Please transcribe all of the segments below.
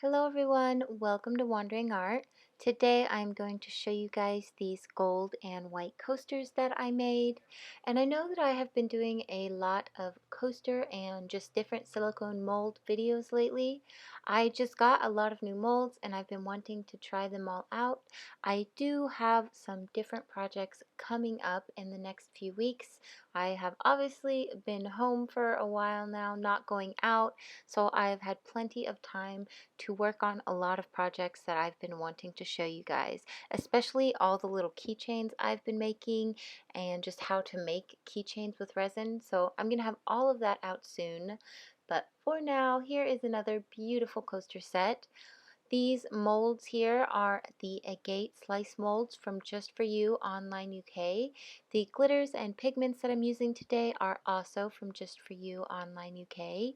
Hello everyone, welcome to Wandering Art. Today I'm going to show you guys these gold and white coasters that I made. And I know that I have been doing a lot of coaster and just different silicone mold videos lately. I just got a lot of new molds and I've been wanting to try them all out. I do have some different projects coming up in the next few weeks. I have obviously been home for a while now, not going out, so I've had plenty of time to work on a lot of projects that I've been wanting to show you guys, especially all the little keychains I've been making and just how to make keychains with resin. So I'm going to have all of that out soon. But for now, here is another beautiful coaster set. These molds here are the agate slice molds from Just For You Online UK. The glitters and pigments that I'm using today are also from Just For You Online UK.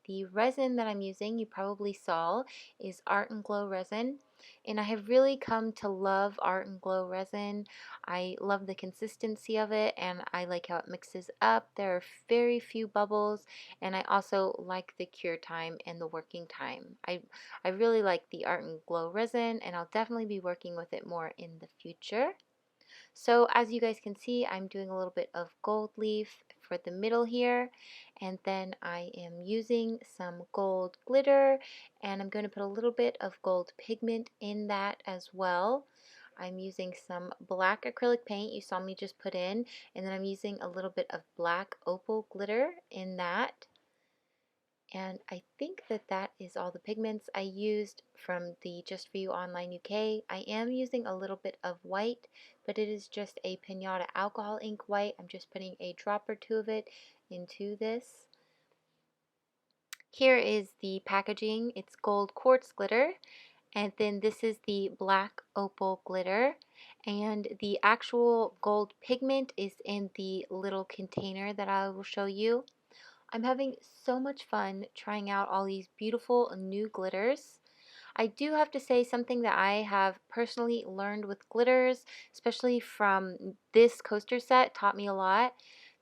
The resin that I'm using, you probably saw, is Art and Glow resin. And I have really come to love Art and Glow resin. I love the consistency of it and I like how it mixes up. There are very few bubbles and I also like the cure time and the working time. I really like the Art and Glow resin and I'll definitely be working with it more in the future. So as you guys can see, I'm doing a little bit of gold leaf for the middle here, and then I am using some gold glitter, and I'm going to put a little bit of gold pigment in that as well. I'm using some black acrylic paint you saw me just put in, and then I'm using a little bit of black opal glitter in that. And I think that that is all the pigments I used from the Just For You Online UK. I am using a little bit of white, but it is just a Pinata alcohol ink white. I'm just putting a drop or two of it into this. Here is the packaging. It's gold quartz glitter. And then this is the black opal glitter. And the actual gold pigment is in the little container that I will show you. I'm having so much fun trying out all these beautiful new glitters. I do have to say something that I have personally learned with glitters, especially from this coaster set, taught me a lot.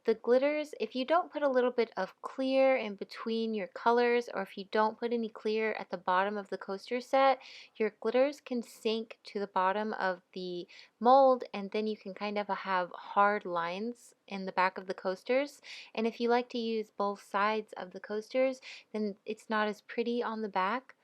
The glitters, if you don't put a little bit of clear in between your colors, or if you don't put any clear at the bottom of the coaster set, your glitters can sink to the bottom of the mold and then you can kind of have hard lines in the back of the coasters. And if you like to use both sides of the coasters, then it's not as pretty on the back.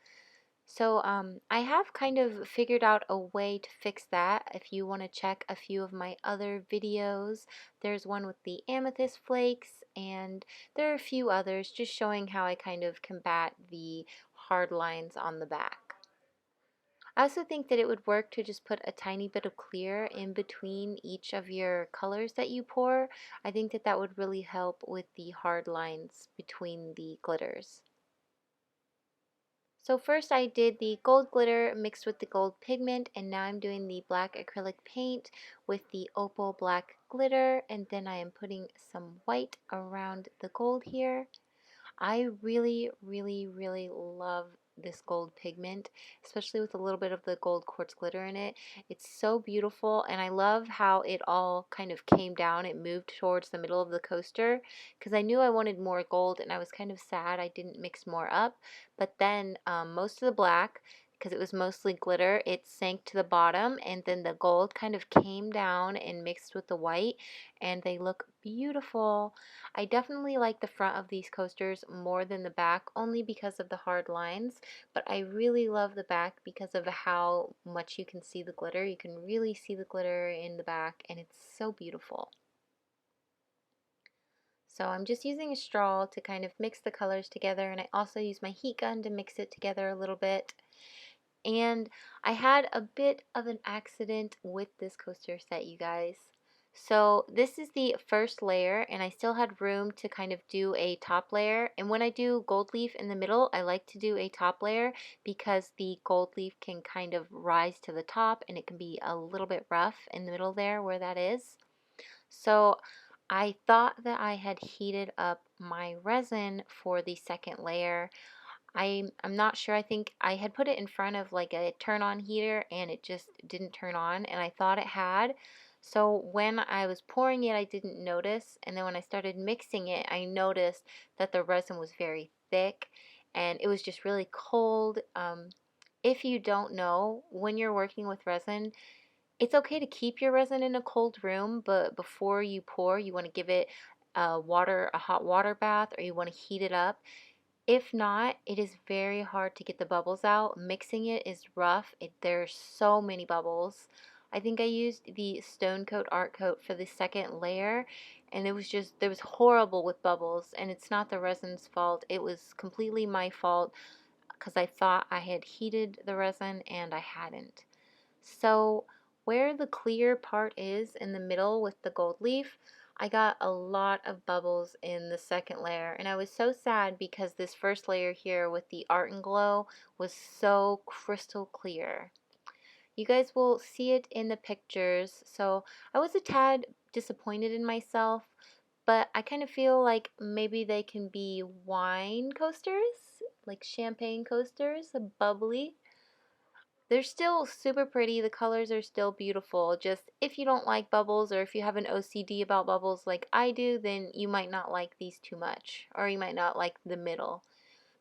So I have kind of figured out a way to fix that. If you want to check a few of my other videos, there's one with the amethyst flakes and there are a few others just showing how I kind of combat the hard lines on the back. I also think that it would work to just put a tiny bit of clear in between each of your colors that you pour. I think that that would really help with the hard lines between the glitters. So first I did the gold glitter mixed with the gold pigment, and now I'm doing the black acrylic paint with the opal black glitter, and then I am putting some white around the gold here. I really love this gold pigment, especially with a little bit of the gold quartz glitter in it. It's so beautiful and I love how it all kind of came down. It moved towards the middle of the coaster because I knew I wanted more gold and I was kind of sad I didn't mix more up. But then most of the black, because it was mostly glitter, it sank to the bottom and then the gold kind of came down and mixed with the white and they look beautiful. I definitely like the front of these coasters more than the back only because of the hard lines, but I really love the back because of how much you can see the glitter. You can really see the glitter in the back and it's so beautiful. So I'm just using a straw to kind of mix the colors together, and I also use my heat gun to mix it together a little bit. And I had a bit of an accident with this coaster set, you guys. So this is the first layer and I still had room to kind of do a top layer, and when I do gold leaf in the middle I like to do a top layer because the gold leaf can kind of rise to the top and it can be a little bit rough in the middle there where that is. So I thought that I had heated up my resin for the second layer. I'm not sure. I think I had put it in front of like a turn on heater and it just didn't turn on, and I thought it had. So when I was pouring it I didn't notice, and then when I started mixing it I noticed that the resin was very thick and it was just really cold. If you don't know, when you're working with resin, it's okay to keep your resin in a cold room, but before you pour, you want to give it a hot water bath, or you want to heat it up. If not, it is very hard to get the bubbles out. Mixing it is rough. There's so many bubbles. I think I used the Stone Coat Art Coat for the second layer, and it was horrible with bubbles, and it's not the resin's fault. It was completely my fault because I thought I had heated the resin and I hadn't. So where the clear part is in the middle with the gold leaf, I got a lot of bubbles in the second layer, and I was so sad because this first layer here with the Art and Glow was so crystal clear. You guys will see it in the pictures, so I was a tad disappointed in myself, but I kind of feel like maybe they can be wine coasters, like champagne coasters, bubbly. They're still super pretty. The colors are still beautiful. Just if you don't like bubbles, or if you have an OCD about bubbles like I do, then you might not like these too much, or you might not like the middle.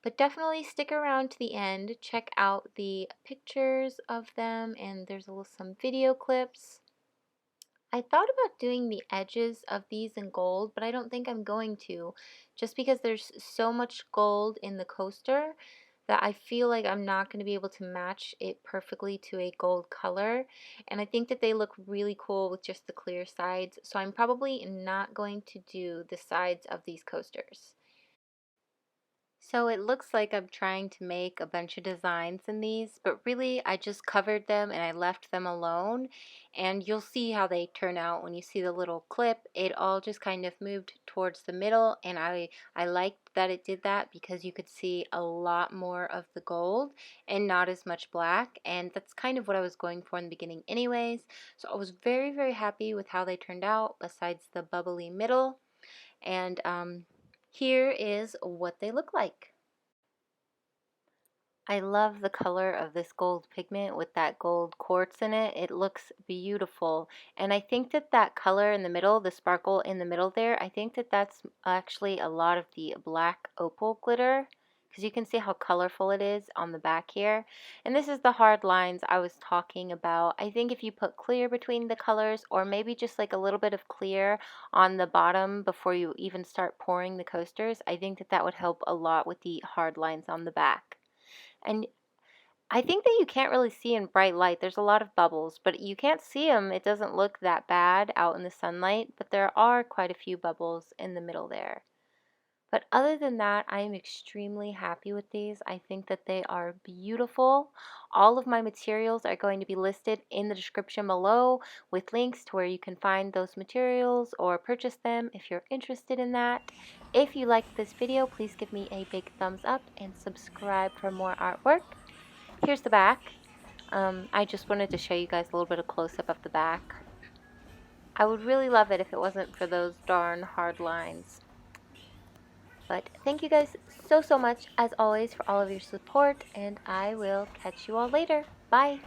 But definitely stick around to the end. Check out the pictures of them, and there's some video clips. I thought about doing the edges of these in gold, but I don't think I'm going to, just because there's so much gold in the coaster that I feel like I'm not going to be able to match it perfectly to a gold color. And I think that they look really cool with just the clear sides, so I'm probably not going to do the sides of these coasters. So it looks like I'm trying to make a bunch of designs in these, but really I just covered them and I left them alone. And you'll see how they turn out when you see the little clip. It all just kind of moved towards the middle, and I liked that it did that because you could see a lot more of the gold and not as much black. And that's kind of what I was going for in the beginning anyways. So I was very, very happy with how they turned out besides the bubbly middle. And here is what they look like. I love the color of this gold pigment with that gold quartz in it. It looks beautiful. And I think that that color in the middle, the sparkle in the middle there, I think that that's actually a lot of the black opal glitter, because you can see how colorful it is on the back here. And this is the hard lines I was talking about. I think if you put clear between the colors, or maybe just like a little bit of clear on the bottom before you even start pouring the coasters, I think that that would help a lot with the hard lines on the back. And I think that you can't really see in bright light. There's a lot of bubbles, but you can't see them. It doesn't look that bad out in the sunlight, but there are quite a few bubbles in the middle there. But other than that, I am extremely happy with these. I think that they are beautiful. All of my materials are going to be listed in the description below with links to where you can find those materials or purchase them if you're interested in that. If you liked this video, please give me a big thumbs up and subscribe for more artwork. Here's the back. I just wanted to show you guys a little bit of close-up of the back. I would really love it if it wasn't for those darn hard lines. But thank you guys so much, as always, for all of your support, and I will catch you all later. Bye!